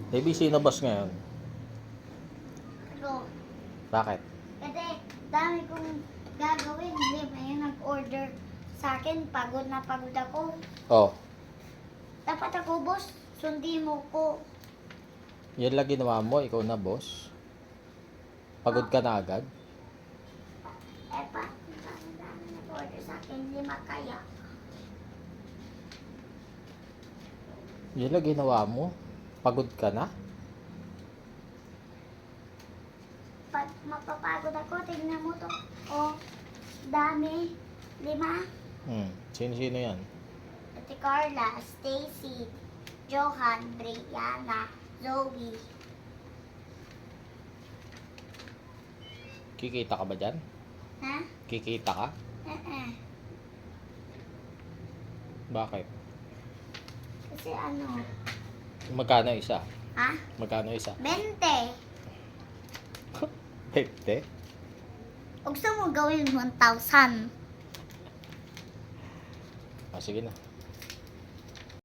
ABC na boss ngayon. Pero, Bakit? kasi dami kong gagawin. Hindi ba yung nag-order sa akin, pagod na pagod ako. Oh, Dapat ako, boss, sundi mo ko. yan lang ginawa mo. Ikaw na boss. Pagod ka na agad. Eh, dami nag-order sa akin, 5 kaya. Yan lang ginawa mo. Pagod ka na. Pag mapapagod ako, tignan mo to. Oh, dami. 5. Sino-sino yan? Ate Carla, Stacy, Johan, Brianna, Zoe. Kikita ka ba dyan? Ha? Kikita ka? Bakit? Kasi ano? Magkano isa? Ha? Magkano isa? 20. 50? Huwag mo gawin 1,000. Ah, sige na.